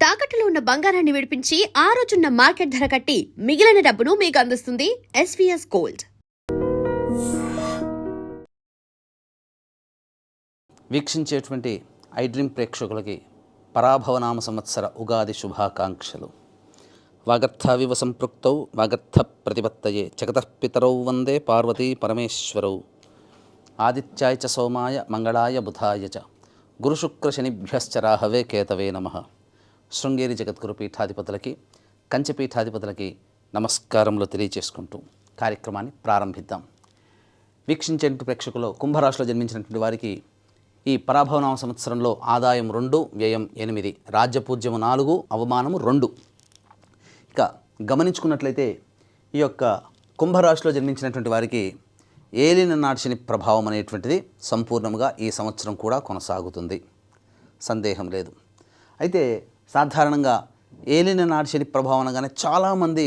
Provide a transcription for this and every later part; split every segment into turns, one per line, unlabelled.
తాకట్టులో ఉన్న బంగారాన్ని విడిపించి ఆ రోజున్న మార్కెట్ ధర కట్టి మిగిలిన డబ్బును మీకు అందిస్తుంది ఎస్వీఎస్ గోల్డ్.
వీక్షించేటువంటి ఐ డ్రీమ్ ప్రేక్షకులకి పరాభవనామ సంవత్సర ఉగాది శుభాకాంక్షలు. వాగర్థవివ సంపృక్తౌ వాగర్థ ప్రతిపత్తయే జగతః పితరౌ వందే పార్వతీ పరమేశ్వరౌ. ఆదిత్యాయ చ సోమాయ మంగళాయ బుధాయ చ గురుశుక్రశనిభ్యశ్చ రాహవే కేతవే నమః. శృంగేరి జగద్గురు పీఠాధిపతులకి కంచి పీఠాధిపతులకి నమస్కారములు తెలియచేసుకుంటూ కార్యక్రమాన్ని ప్రారంభిద్దాం. వీక్షించేటువంటి ప్రేక్షకులు కుంభరాశిలో జన్మించినటువంటి వారికి ఈ పరాభవనామ సంవత్సరంలో ఆదాయం 2, వ్యయం 8, రాజ్యపూజ్యము 4, అవమానము 2. ఇక గమనించుకున్నట్లయితే ఈ యొక్క కుంభరాశిలో జన్మించినటువంటి వారికి ఏలిన నాటి ప్రభావం అనేటువంటిది సంపూర్ణంగా ఈ సంవత్సరం కూడా కొనసాగుతుంది, సందేహం లేదు. అయితే సాధారణంగా ఏలిన నాటి ప్రభావం అనగానే చాలామంది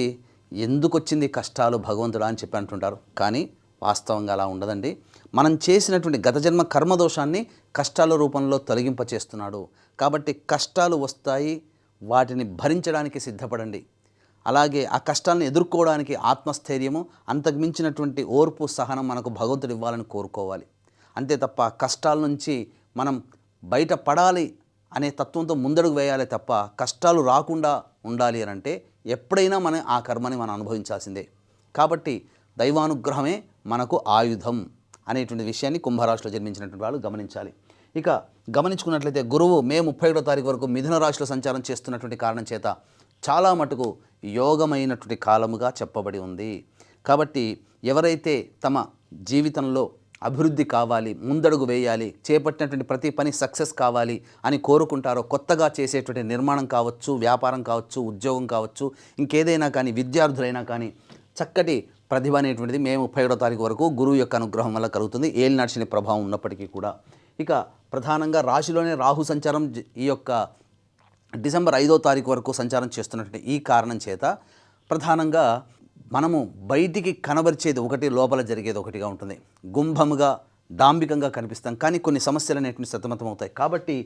ఎందుకు వచ్చింది కష్టాలు భగవంతుడా అని చెప్పి అంటుంటారు. కానీ వాస్తవంగా అలా ఉండదండి. మనం చేసినటువంటి గత జన్మ కర్మదోషాన్ని కష్టాల రూపంలో తొలగింపచేస్తున్నాడు. కాబట్టి కష్టాలు వస్తాయి, వాటిని భరించడానికి సిద్ధపడండి. అలాగే ఆ కష్టాలను ఎదుర్కోవడానికి ఆత్మస్థైర్యము, అంతకుమించినటువంటి ఓర్పు సహనం మనకు భగవంతుడు ఇవ్వాలని కోరుకోవాలి. అంతే తప్ప కష్టాల నుంచి మనం బయటపడాలి అనే తత్వంతో ముందడుగు వేయాలి తప్ప కష్టాలు రాకుండా ఉండాలి అని అంటే ఎప్పుడైనా మనం ఆ కర్మని మనం అనుభవించాల్సిందే. కాబట్టి దైవానుగ్రహమే మనకు ఆయుధం అనేటువంటి విషయాన్ని కుంభరాశిలో జన్మించినటువంటి వాళ్ళు గమనించాలి. ఇక గమనించుకున్నట్లయితే గురువు మే 31వ తారీఖు వరకు మిథున రాశిలో సంచారం చేస్తున్నటువంటి కారణం చేత చాలా మటుకు యోగమైనటువంటి కాలముగా చెప్పబడి ఉంది. కాబట్టి ఎవరైతే తమ జీవితంలో అభివృద్ధి కావాలి, ముందడుగు వేయాలి, చేపట్టినటువంటి ప్రతి పని సక్సెస్ కావాలి అని కోరుకుంటారో, కొత్తగా చేసేటువంటి నిర్మాణం కావచ్చు, వ్యాపారం కావచ్చు, ఉద్యోగం కావచ్చు, ఇంకేదైనా కానీ, విద్యార్థులైనా కానీ చక్కటి ప్రతిభ అనేటువంటిది మే 31వ తారీఖు వరకు గురువు యొక్క అనుగ్రహం వల్ల కలుగుతుంది, ఏలినాటి శని ప్రభావం ఉన్నప్పటికీ కూడా. ఇక ప్రధానంగా రాశిలోనే రాహు సంచారం ఈ యొక్క డిసెంబర్ 5వ తారీఖు వరకు సంచారం చేస్తున్నటువంటి ఈ కారణం చేత ప్రధానంగా మనము బయటికి కనబరిచేది ఒకటి, లోపల జరిగేది ఒకటిగా ఉంటుంది. గుంభముగా డాంబికంగా కనిపిస్తాం, కానీ కొన్ని సమస్యలు అనేటువంటి సతమతం అవుతాయి. కాబట్టి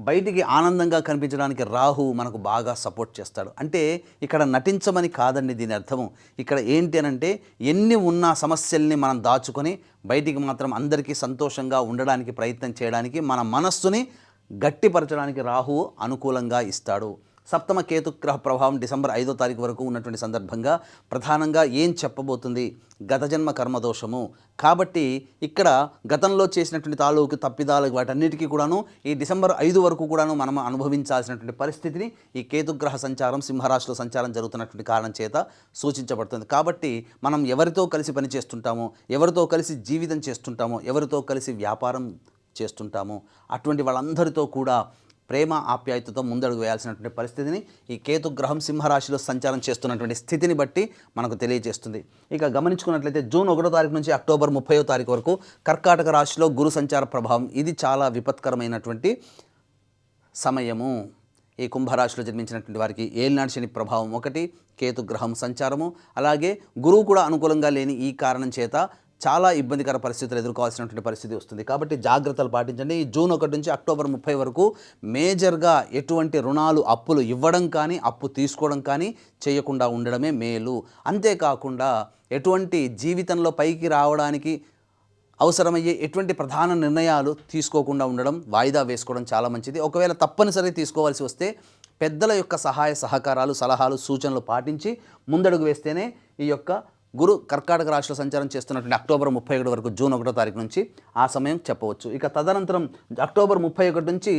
బయటికి ఆనందంగా కనిపించడానికి రాహు మనకు బాగా సపోర్ట్ చేస్తాడు. అంటే ఇక్కడ నటించమని కాదండి దీని అర్థము. ఇక్కడ ఏంటి అనంటే ఎన్ని ఉన్న సమస్యల్ని మనం దాచుకొని బయటికి మాత్రం అందరికీ సంతోషంగా ఉండడానికి ప్రయత్నం చేయడానికి, మన మనస్సుని గట్టిపరచడానికి రాహు అనుకూలంగా ఇస్తాడు. సప్తమ కేతుగ్రహ ప్రభావం డిసెంబర్ 5వ తారీఖు వరకు ఉన్నటువంటి సందర్భంగా ప్రధానంగా ఏం చెప్పబోతుంది? గత జన్మ కర్మదోషము. కాబట్టి ఇక్కడ గతంలో చేసినటువంటి తాలూకు తప్పిదాలు వాటన్నిటికీ కూడాను ఈ డిసెంబర్ 5 వరకు కూడాను మనం అనుభవించాల్సినటువంటి పరిస్థితిని ఈ కేతుగ్రహ సంచారం సింహరాశిలో సంచారం జరుగుతున్నటువంటి కారణం చేత సూచించబడుతుంది. కాబట్టి మనం ఎవరితో కలిసి పని చేస్తుంటామో, ఎవరితో కలిసి జీవితం చేస్తుంటామో, ఎవరితో కలిసి వ్యాపారం చేస్తుంటామో అటువంటి వాళ్ళందరితో కూడా ప్రేమ ఆప్యాయతతో ముందడుగు వేయాల్సినటువంటి పరిస్థితిని ఈ కేతుగ్రహం సింహరాశిలో సంచారం చేస్తున్నటువంటి స్థితిని బట్టి మనకు తెలియజేస్తుంది. ఇక గమనించుకున్నట్లయితే జూన్ 1వ తారీఖు నుంచి అక్టోబర్ 30వ తారీఖు వరకు కర్కాటక రాశిలో గురు సంచార ప్రభావం, ఇది చాలా విపత్కరమైనటువంటి సమయము. ఈ కుంభరాశిలో జన్మించినటువంటి వారికి ఏలినాటి శని ప్రభావం 1, కేతుగ్రహం సంచారము, అలాగే గురువు కూడా అనుకూలంగా లేని ఈ కారణం చేత చాలా ఇబ్బందికర పరిస్థితులు ఎదుర్కోవాల్సినటువంటి పరిస్థితి వస్తుంది. కాబట్టి జాగ్రత్తలు పాటించండి. ఈ జూన్ 1 నుంచి అక్టోబర్ 30 వరకు మేజర్గా ఎటువంటి రుణాలు, అప్పులు ఇవ్వడం కానీ, అప్పు తీసుకోవడం కానీ చేయకుండా ఉండడమే మేలు. అంతేకాకుండా ఎటువంటి జీవితంలో పైకి రావడానికి అవసరమయ్యే ఎటువంటి ప్రధాన నిర్ణయాలు తీసుకోకుండా ఉండడం, వాయిదా వేసుకోవడం చాలా మంచిది. ఒకవేళ తప్పనిసరి తీసుకోవాల్సి వస్తే పెద్దల యొక్క సహాయ సహకారాలు, సలహాలు, సూచనలు పాటించి ముందడుగు వేస్తేనే ఈ యొక్క గురు కర్కాటక రాశిలో సంచారం చేస్తున్నటువంటి అక్టోబర్ 31 వరకు జూన్ 1వ తారీఖు నుంచి ఆ సమయం చెప్పవచ్చు. ఇక తదనంతరం అక్టోబర్ 31 నుంచి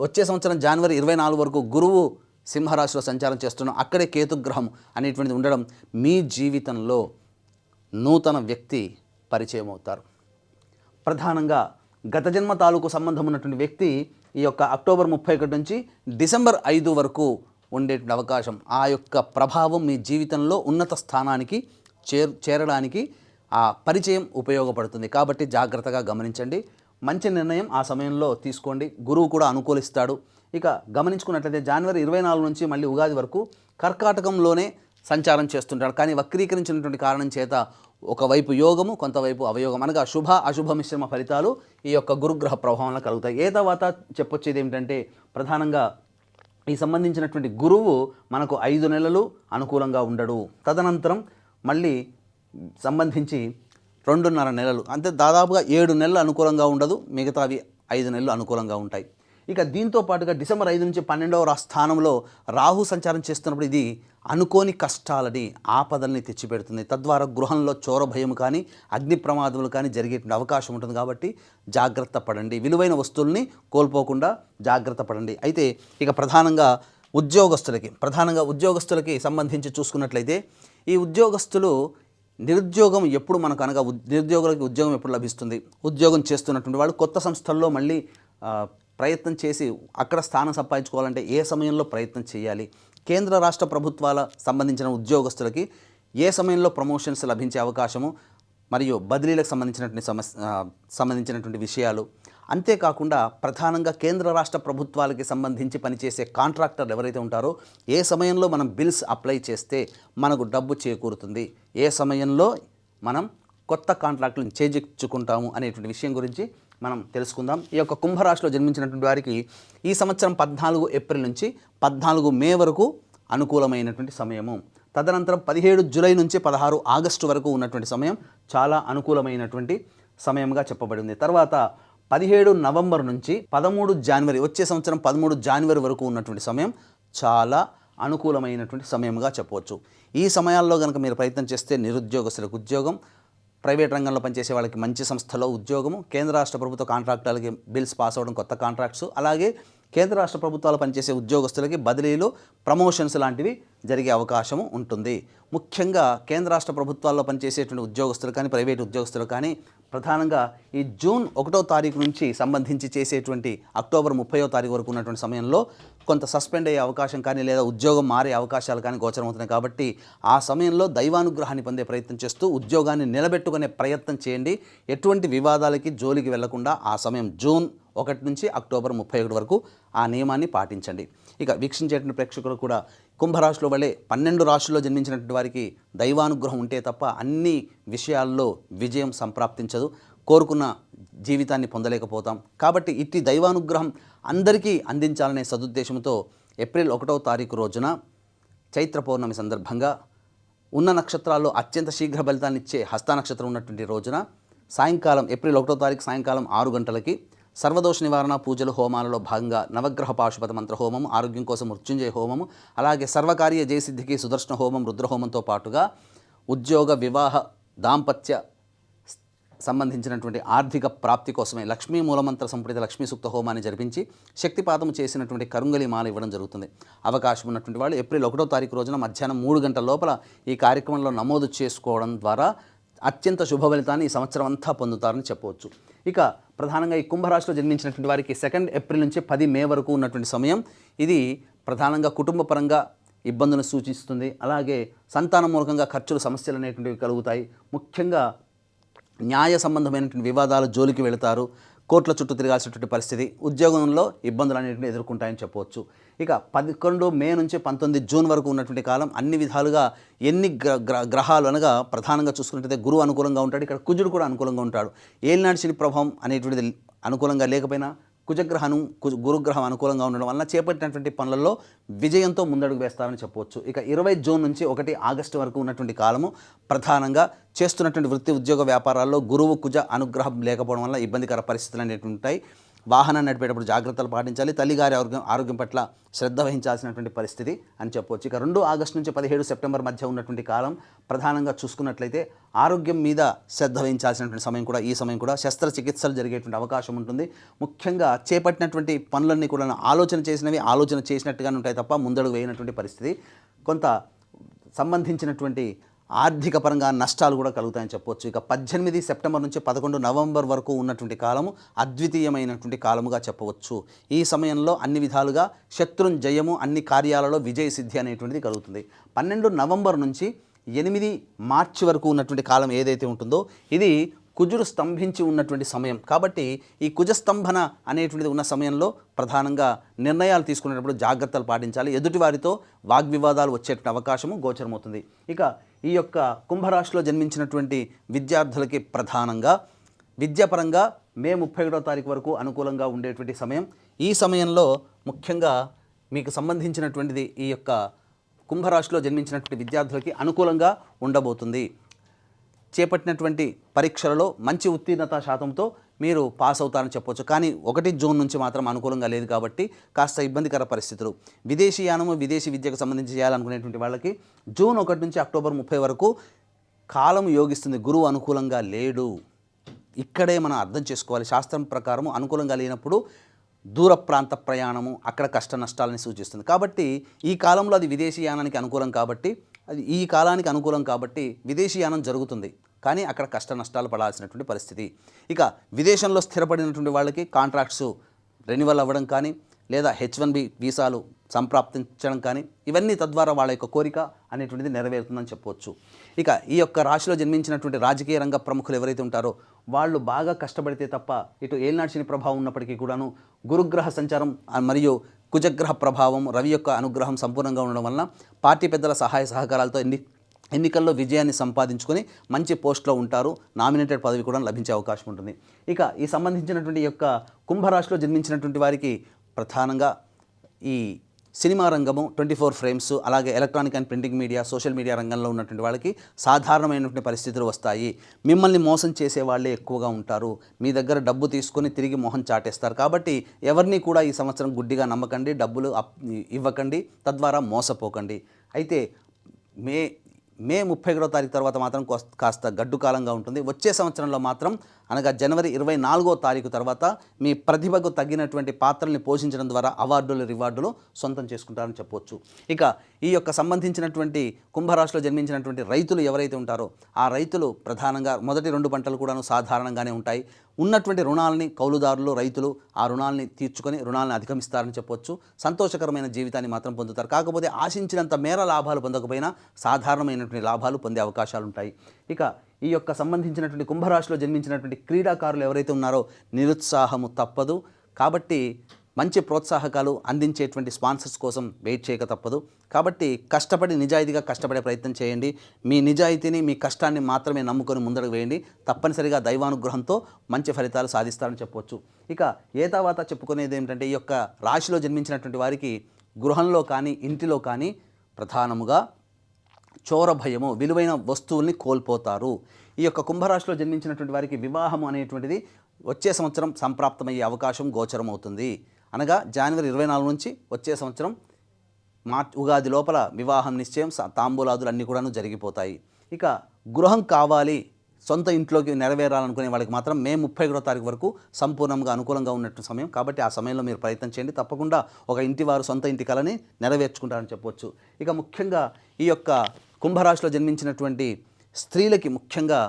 వచ్చే సంవత్సరం జనవరి 24 వరకు గురువు సింహరాశిలో సంచారం చేస్తున్నాం. అక్కడే కేతుగ్రహం అనేటువంటిది ఉండడం మీ జీవితంలో నూతన వ్యక్తి పరిచయం అవుతారు. ప్రధానంగా గత జన్మ తాలూకు సంబంధం ఉన్నటువంటి వ్యక్తి ఈ యొక్క అక్టోబర్ 31 నుంచి డిసెంబర్ 5 వరకు ఉండేటువంటి అవకాశం, ఆ యొక్క ప్రభావం మీ జీవితంలో ఉన్నత స్థానానికి చేరడానికి ఆ పరిచయం ఉపయోగపడుతుంది. కాబట్టి జాగ్రత్తగా గమనించండి, మంచి నిర్ణయం ఆ సమయంలో తీసుకోండి. గురువు కూడా అనుకూలిస్తాడు. ఇక గమనించుకున్నట్లయితే జనవరి 24 నుంచి మళ్ళీ ఉగాది వరకు కర్కాటకంలోనే సంచారం చేస్తుంటాడు. కానీ వక్రీకరించినటువంటి కారణం చేత ఒకవైపు యోగము, కొంతవైపు అవయోగం, అనగా శుభ అశుభ మిశ్రమ ఫలితాలు ఈ యొక్క గురుగ్రహ ప్రభావంలో కలుగుతాయి. ఏ తర్వాత చెప్పొచ్చేది ఏమిటంటే ప్రధానంగా ఈ సంబంధించినటువంటి గురువు మనకు 5 నెలలు అనుకూలంగా ఉండడు. తదనంతరం మళ్ళీ సంబంధించి 2.5 నెలలు, అంటే దాదాపుగా 7 నెలలు అనుకూలంగా ఉండదు, మిగతావి 5 నెలలు అనుకూలంగా ఉంటాయి. ఇక దీంతో పాటుగా డిసెంబర్ 5 నుంచి 12వ స్థానంలో రాహు సంచారం చేస్తున్నప్పుడు ఇది అనుకోని కష్టాలని, ఆపదల్ని తెచ్చిపెడుతుంది. తద్వారా గృహంలో చోర భయం కానీ, అగ్ని ప్రమాదములు కానీ జరిగేటువంటి అవకాశం ఉంటుంది. కాబట్టి జాగ్రత్త పడండి, విలువైన వస్తువుల్ని కోల్పోకుండా జాగ్రత్త పడండి. అయితే ఇక ప్రధానంగా ఉద్యోగస్తులకి సంబంధించి చూసుకున్నట్లయితే ఈ ఉద్యోగస్తులు నిరుద్యోగం ఎప్పుడు మనకు అనగా నిరుద్యోగులకి ఉద్యోగం ఎప్పుడు లభిస్తుంది? ఉద్యోగం చేస్తున్నటువంటి వాళ్ళు కొత్త సంస్థల్లో మళ్ళీ ప్రయత్నం చేసి అక్కడ స్థానం సంపాదించుకోవాలంటే ఏ సమయంలో ప్రయత్నం చేయాలి? కేంద్ర రాష్ట్ర ప్రభుత్వాల సంబంధించిన ఉద్యోగస్తులకి ఏ సమయంలో ప్రమోషన్స్ లభించే అవకాశము, మరియు బదిలీలకు సంబంధించినటువంటి విషయాలు, అంతేకాకుండా ప్రధానంగా కేంద్ర రాష్ట్ర ప్రభుత్వాలకి సంబంధించి పనిచేసే కాంట్రాక్టర్లు ఎవరైతే ఉంటారో ఏ సమయంలో మనం బిల్స్ అప్లై చేస్తే మనకు డబ్బు చేకూరుతుంది, ఏ సమయంలో మనం కొత్త కాంట్రాక్టులను చేజిక్కుంటాము అనేటువంటి విషయం గురించి మనం తెలుసుకుందాం. ఈ యొక్క కుంభరాశిలో జన్మించినటువంటి వారికి ఈ సంవత్సరం 14 ఏప్రిల్ నుంచి 14 మే వరకు అనుకూలమైనటువంటి సమయము. తదనంతరం 17 జూలై నుంచి 16 ఆగస్టు వరకు ఉన్నటువంటి సమయం చాలా అనుకూలమైనటువంటి సమయంగా చెప్పబడింది. తర్వాత 17 నవంబర్ నుంచి 13 జనవరి, వచ్చే సంవత్సరం 13 జనవరి వరకు ఉన్నటువంటి సమయం చాలా అనుకూలమైనటువంటి సమయంగా చెప్పవచ్చు. ఈ సమయాల్లో కనుక మీరు ప్రయత్నం చేస్తే నిరుద్యోగస్తులకు ఉద్యోగం, ప్రైవేట్ రంగంలో పనిచేసే వాళ్ళకి మంచి సంస్థలో ఉద్యోగము, కేంద్ర రాష్ట్ర ప్రభుత్వ కాంట్రాక్టులకి బిల్స్ పాస్ అవ్వడం, కొత్త కాంట్రాక్ట్స్, అలాగే కేంద్ర రాష్ట్ర ప్రభుత్వాలు పనిచేసే ఉద్యోగస్తులకి బదిలీలు, ప్రమోషన్స్ లాంటివి జరిగే అవకాశం ఉంటుంది. ముఖ్యంగా కేంద్ర రాష్ట్ర ప్రభుత్వాల్లో పనిచేసేటువంటి ఉద్యోగస్తులు కానీ, ప్రైవేట్ ఉద్యోగస్తులు కానీ ప్రధానంగా ఈ జూన్ 1వ తారీఖు నుంచి సంబంధించి చేసేటువంటి అక్టోబర్ 30వ తారీఖు వరకు ఉన్నటువంటి సమయంలో కొంత సస్పెండ్ అయ్యే అవకాశం కానీ, లేదా ఉద్యోగం మారే అవకాశాలు కానీ గోచరమవుతున్నాయి. కాబట్టి ఆ సమయంలో దైవానుగ్రహాన్ని పొందే ప్రయత్నం చేస్తూ ఉద్యోగాన్ని నిలబెట్టుకునే ప్రయత్నం చేయండి. ఎటువంటి వివాదాలకి జోలికి వెళ్లకుండా ఆ సమయం జూన్ 1 నుంచి అక్టోబర్ 31 వరకు ఆ నియమాన్ని పాటించండి. ఇక వీక్షించేటువంటి ప్రేక్షకులు కూడా కుంభరాశిలో వలె 12 రాశుల్లో జన్మించినటువంటి వారికి దైవానుగ్రహం ఉంటే తప్ప అన్ని విషయాల్లో విజయం సంప్రాప్తించదు, కోరుకున్న జీవితాన్ని పొందలేకపోతాం. కాబట్టి ఇట్టి దైవానుగ్రహం అందరికీ అందించాలనే సదుద్దేశంతో ఏప్రిల్ 1వ తారీఖు రోజున చైత్ర పౌర్ణమి సందర్భంగా ఉన్న నక్షత్రాల్లో అత్యంత శీఘ్ర ఫలితాన్ని ఇచ్చే హస్త నక్షత్రం ఉన్నటువంటి రోజున సాయంకాలం ఏప్రిల్ 1వ తారీఖు సాయంకాలం 6 గంటలకి సర్వదోష నివారణ పూజలు హోమాలలో భాగంగా నవగ్రహ పాశుపత మంత్ర హోమము, ఆరోగ్యం కోసం మృత్యుంజయ హోమము, అలాగే సర్వకార్య జయసిద్ధికి సుదర్శన హోమం, రుద్రహోమంతో పాటుగా ఉద్యోగ, వివాహ, దాంపత్య సంబంధించినటువంటి ఆర్థిక ప్రాప్తి కోసమే లక్ష్మీ మూలమంత్ర సంప్రీత లక్ష్మీ సూక్త హోమాన్ని జరిపించి శక్తిపాతం చేసినటువంటి కరుంగలి మాల ఇవ్వడం జరుగుతుంది. అవకాశం ఉన్నటువంటి వాళ్ళు ఏప్రిల్ 1వ తారీఖు రోజున మధ్యాహ్నం 3 గంటల లోపల ఈ కార్యక్రమంలో నమోదు చేసుకోవడం ద్వారా అత్యంత శుభ ఫలితాన్ని ఈ సంవత్సరం అంతా పొందుతారని చెప్పవచ్చు. ఇక ప్రధానంగా ఈ కుంభరాశిలో జన్మించినటువంటి వారికి 2 ఏప్రిల్ నుంచి 10 మే వరకు ఉన్నటువంటి సమయం ఇది ప్రధానంగా కుటుంబ పరంగా ఇబ్బందులను సూచిస్తుంది. అలాగే సంతానం మూలకంగా ఖర్చులు, సమస్యలు అనేటువంటివి కలుగుతాయి. ముఖ్యంగా న్యాయ సంబంధమైనటువంటి వివాదాలు జోలికి వెళతారు, కోర్టుల చుట్టూ తిరగాల్సినటువంటి పరిస్థితి, ఉద్యోగంలో ఇబ్బందులు అనేటివి ఎదుర్కొంటాయని చెప్పవచ్చు. ఇక 11 మే నుంచి 19 జూన్ వరకు ఉన్నటువంటి కాలం అన్ని విధాలుగా ఎన్ని గ్రహాలు అనగా ప్రధానంగా చూసుకున్నట్లయితే గురువు అనుకూలంగా ఉంటాడు, ఇక్కడ కుజుడు కూడా అనుకూలంగా ఉంటాడు. ఏలినాటి శని ప్రభావం అనేటువంటిది అనుకూలంగా లేకపోయినా గురుగ్రహం అనుకూలంగా ఉండడం వలన చేపట్టినటువంటి పనులలో విజయంతో ముందడుగు వేస్తారని చెప్పవచ్చు. ఇక 20 జూన్ నుంచి 1 ఆగస్టు వరకు ఉన్నటువంటి కాలము ప్రధానంగా చేస్తున్నటువంటి వృత్తి, ఉద్యోగ, వ్యాపారాల్లో గురువు, కుజ అనుగ్రహం లేకపోవడం వల్ల ఇబ్బందికర పరిస్థితులు అనేవి ఉంటాయి. వాహనాన్ని నడిపేటప్పుడు జాగ్రత్తలు పాటించాలి, తల్లిగారి ఆరోగ్యం పట్ల శ్రద్ధ వహించాల్సినటువంటి పరిస్థితి అని చెప్పవచ్చు. ఇక 2 ఆగస్టు నుంచి 17 సెప్టెంబర్ మధ్య ఉన్నటువంటి కాలం ప్రధానంగా చూసుకున్నట్లయితే ఆరోగ్యం మీద శ్రద్ధ వహించాల్సినటువంటి సమయం కూడా ఈ సమయం కూడా శస్త్రచికిత్సలు జరిగేటువంటి అవకాశం ఉంటుంది. ముఖ్యంగా చేపట్టినటువంటి పనులన్నీ కూడా ఆలోచన చేసినట్టుగానే ఉంటాయి తప్ప ముందడుగు వేయనటువంటి పరిస్థితి. కొంత సంబంధించినటువంటి ఆర్థిక పరంగా నష్టాలు కూడా కలుగుతాయని చెప్పవచ్చు. ఇక 18 సెప్టెంబర్ నుంచి 11 నవంబర్ వరకు ఉన్నటువంటి కాలము అద్వితీయమైనటువంటి కాలముగా చెప్పవచ్చు. ఈ సమయంలో అన్ని విధాలుగా శత్రుంజయము, అన్ని కార్యాలలో విజయ సిద్ధి అనేటువంటిది కలుగుతుంది. 12 నవంబర్ నుంచి 8 మార్చి వరకు ఉన్నటువంటి కాలం ఏదైతే ఉంటుందో ఇది కుజుడు స్తంభించి ఉన్నటువంటి సమయం. కాబట్టి ఈ కుజస్తంభన అనేటువంటిది ఉన్న సమయంలో ప్రధానంగా నిర్ణయాలు తీసుకునేటప్పుడు జాగ్రత్తలు పాటించాలి. ఎదుటివారితో వాగ్వివాదాలు వచ్చేటువంటి అవకాశము గోచరమవుతుంది. ఇక ఈ యొక్క కుంభరాశిలో జన్మించినటువంటి విద్యార్థులకి ప్రధానంగా విద్యాపరంగా మే 31వ తారీఖు వరకు అనుకూలంగా ఉండేటువంటి సమయం. ఈ సమయంలో ముఖ్యంగా మీకు సంబంధించినటువంటిది ఈ యొక్క కుంభరాశిలో జన్మించినటువంటి విద్యార్థులకి అనుకూలంగా ఉండబోతుంది. చేపట్టినటువంటి పరీక్షలలో మంచి ఉత్తీర్ణత శాతంతో మీరు పాస్ అవుతారని చెప్పొచ్చు. కానీ 1 జూన్ నుంచి మాత్రం అనుకూలంగా లేదు కాబట్టి కాస్త ఇబ్బందికర పరిస్థితులు. విదేశీయానము విదేశీ విద్యకు సంబంధించి చేయాలనుకునేటువంటి వాళ్ళకి జూన్ 1 నుంచి అక్టోబర్ 30 వరకు కాలం యోగిస్తుంది. గురువు అనుకూలంగా లేడు. ఇక్కడే మనం అర్థం చేసుకోవాలి. శాస్త్రం ప్రకారం అనుకూలంగా లేనప్పుడు దూర ప్రాంత ప్రయాణము అక్కడ కష్ట నష్టాలని సూచిస్తుంది. కాబట్టి ఈ కాలంలో అది విదేశీయానానికి అనుకూలం కాబట్టి అది ఈ కాలానికి అనుకూలం కాబట్టి విదేశీయానం జరుగుతుంది. కానీ అక్కడ కష్ట నష్టాలు పడాల్సినటువంటి పరిస్థితి. ఇక విదేశంలో స్థిరపడినటువంటి వాళ్ళకి కాంట్రాక్ట్స్ రెన్యువల్ అవ్వడం కానీ లేదా H1B వీసాలు సంప్రాప్తించడం కానీ ఇవన్నీ తద్వారా వాళ్ళ యొక్క కోరిక అనేటువంటిది నెరవేరుతుందని చెప్పవచ్చు. ఇక ఈ యొక్క రాశిలో జన్మించినటువంటి రాజకీయ రంగ ప్రముఖులు ఎవరైతే ఉంటారో వాళ్ళు బాగా కష్టపడితే తప్ప ఇటు ఏలినాటి శని ప్రభావం ఉన్నప్పటికీ కూడాను గురుగ్రహ సంచారం మరియు కుజగ్రహ ప్రభావం రవి యొక్క అనుగ్రహం సంపూర్ణంగా ఉండడం వలన పార్టీ పెద్దల సహాయ సహకారాలతో ఎన్నికల్లో విజయాన్ని సంపాదించుకొని మంచి పోస్ట్లో ఉంటారు. నామినేటెడ్ పదవి కూడా లభించే అవకాశం ఉంటుంది. ఇక ఈ సంబంధించినటువంటి యొక్క కుంభరాశిలో జన్మించినటువంటి వారికి ప్రధానంగా ఈ సినిమా రంగము 24 ఫ్రేమ్స్ అలాగే electronic and printing media social media రంగంలో ఉన్నటువంటి వాళ్ళకి సాధారణమైనటువంటి పరిస్థితులు వస్తాయి. మిమ్మల్ని మోసం చేసే వాళ్ళే ఎక్కువగా ఉంటారు. మీ దగ్గర డబ్బు తీసుకొని తిరిగి మొహం చాటేస్తారు. కాబట్టి ఎవరిని కూడా ఈ సంవత్సరం గుడ్డిగా నమ్మకండి, డబ్బులు ఇవ్వకండి, తద్వారా మోసపోకండి. అయితే మే 31వ తారీఖు తర్వాత మాత్రం కాస్త గడ్డు కాలంగా ఉంటుంది. వచ్చే సంవత్సరంలో మాత్రం అనగా జనవరి 24వ తారీఖు తర్వాత మీ ప్రతిభకు తగ్గినటువంటి పాత్రల్ని పోషించడం ద్వారా అవార్డులు రివార్డులు సొంతం చేసుకుంటారని చెప్పవచ్చు. ఇక ఈ యొక్క సంబంధించినటువంటి కుంభరాశిలో జన్మించినటువంటి రైతులు ఎవరైతే ఉంటారో ఆ రైతులు ప్రధానంగా మొదటి 2 పంటలు కూడాను సాధారణంగానే ఉంటాయి. ఉన్నటువంటి రుణాలని కౌలుదారులు రైతులు ఆ రుణాలని తీర్చుకొని రుణాలను అధిగమిస్తారని చెప్పవచ్చు. సంతోషకరమైన జీవితాన్ని మాత్రం పొందుతారు. కాకపోతే ఆశించినంత మేర లాభాలు పొందకపోయినా సాధారణమైనటువంటి లాభాలు పొందే అవకాశాలు ఉంటాయి. ఇక ఈ యొక్క సంబంధించినటువంటి కుంభరాశిలో జన్మించినటువంటి క్రీడాకారులు ఎవరైతే ఉన్నారో నిరుత్సాహము తప్పదు. కాబట్టి మంచి ప్రోత్సాహకాలు అందించేటువంటి స్పాన్సర్స్ కోసం వెయిట్ చేయక తప్పదు. కాబట్టి కష్టపడి నిజాయితీగా కష్టపడే ప్రయత్నం చేయండి. మీ నిజాయితీని మీ కష్టాన్ని మాత్రమే నమ్ముకొని ముందడుగు వేయండి. తప్పనిసరిగా దైవానుగ్రహంతో మంచి ఫలితాలు సాధిస్తారని చెప్పవచ్చు. ఇక ఏతావాత చెప్పుకునేది ఏమిటంటే ఈ యొక్క రాశిలో జన్మించినటువంటి వారికి గృహంలో కానీ ఇంటిలో కానీ ప్రధానముగా చోర భయము విలువైన వస్తువుల్ని కోల్పోతారు. ఈ యొక్క కుంభరాశిలో జన్మించినటువంటి వారికి వివాహం అనేటువంటిది వచ్చే సంవత్సరం సంప్రాప్తమయ్యే అవకాశం గోచరం అవుతుంది. అనగా జనవరి 24 నుంచి వచ్చే సంవత్సరం ఉగాది లోపల వివాహం నిశ్చయం తాంబూలాదులు అన్నీ కూడాను జరిగిపోతాయి. ఇక గృహం కావాలి సొంత ఇంట్లోకి నెరవేరాలనుకునే వాళ్ళకి మాత్రం మే 31వ తారీఖు వరకు సంపూర్ణంగా అనుకూలంగా ఉన్నట్టు సమయం. కాబట్టి ఆ సమయంలో మీరు ప్రయత్నం చేయండి. తప్పకుండా ఒక ఇంటి వారు సొంత ఇంటి కలని నెరవేర్చుకుంటారని చెప్పవచ్చు. ఇక ముఖ్యంగా ఈ యొక్క కుంభరాశిలో జన్మించినటువంటి స్త్రీలకి ముఖ్యంగా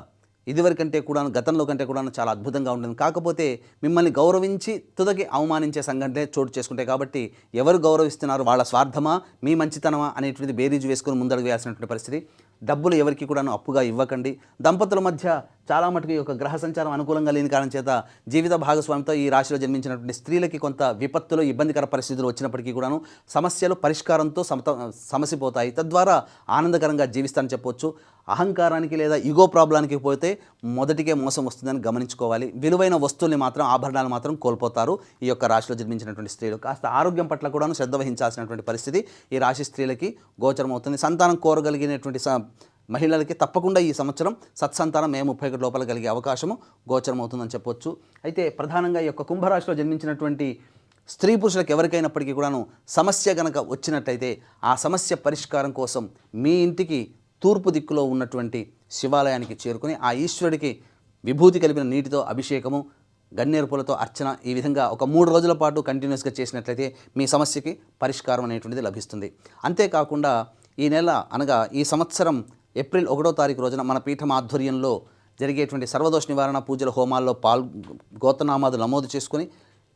ఇదివరకంటే కూడా గతంలో కంటే కూడా చాలా అద్భుతంగా ఉంటుంది. కాకపోతే మిమ్మల్ని గౌరవించి తుదకి అవమానించే సంఘటనే చోటు చేసుకుంటాయి. కాబట్టి ఎవరు గౌరవిస్తున్నారు, వాళ్ళ స్వార్థమా మీ మంచితనమా అనేటువంటిది బేరీజు వేసుకొని ముందడుగు వేయాల్సినటువంటి పరిస్థితి. డబ్బులు ఎవరికి కూడా అప్పుగా ఇవ్వకండి. దంపతుల మధ్య చాలా మటుకు ఈ యొక్క గ్రహ సంచారం అనుకూలంగా లేని కారణం చేత జీవిత భాగస్వామితో ఈ రాశిలో జన్మించినటువంటి స్త్రీలకి కొంత విపత్తులు ఇబ్బందికర పరిస్థితులు వచ్చినప్పటికీ కూడాను సమస్యలు పరిష్కారంతో సమసిపోతాయి. తద్వారా ఆనందకరంగా జీవిస్తారని చెప్పవచ్చు. అహంకారానికి లేదా ఈగో ప్రాబ్లానికి పోతే మొదటికే మోసం వస్తుందని గమనించుకోవాలి. విలువైన వస్తువుల్ని మాత్రం ఆభరణాలు మాత్రం కోల్పోతారు ఈ యొక్క రాశిలో జన్మించినటువంటి స్త్రీలు. కాస్త ఆరోగ్యం పట్ల కూడాను శ్రద్ధ వహించాల్సినటువంటి పరిస్థితి ఈ రాశి స్త్రీలకి గోచరం అవుతుంది. సంతానం కోరగలిగినటువంటి మహిళలకి తప్పకుండా ఈ సంవత్సరం సత్సంతానం మే 31 లోపల కలిగే అవకాశము గోచరం అవుతుందని చెప్పొచ్చు. అయితే ప్రధానంగా ఈ యొక్క కుంభరాశిలో జన్మించినటువంటి స్త్రీ పురుషులకు ఎవరికైనప్పటికీ కూడాను సమస్య కనుక వచ్చినట్టయితే ఆ సమస్య పరిష్కారం కోసం మీ ఇంటికి తూర్పు దిక్కులో ఉన్నటువంటి శివాలయానికి చేరుకుని ఆ ఈశ్వరుడికి విభూతి కలిపిన నీటితో అభిషేకము గన్నేరు పూలతో అర్చన ఈ విధంగా ఒక 3 రోజుల పాటు కంటిన్యూస్గా చేసినట్లయితే మీ సమస్యకి పరిష్కారం అనేటువంటిది లభిస్తుంది. అంతేకాకుండా ఈ నెల అనగా ఈ సంవత్సరం ఏప్రిల్ 1వ తారీఖు రోజున మన పీఠం ఆధ్వర్యంలో జరిగేటువంటి సర్వదోష నివారణ పూజల హోమాల్లో గోత్రనామాలు నమోదు చేసుకొని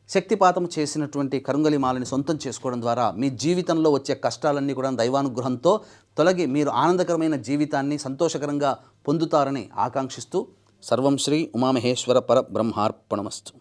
శక్తిపాతం చేసినటువంటి కరుంగలి మాలని సొంతం చేసుకోవడం ద్వారా మీ జీవితంలో వచ్చే కష్టాలన్నీ కూడా దైవానుగ్రహంతో తొలగి మీరు ఆనందకరమైన జీవితాన్ని సంతోషకరంగా పొందుతారని ఆకాంక్షిస్తూ సర్వం శ్రీ ఉమామహేశ్వర పరబ్రహ్మార్పణమస్తు.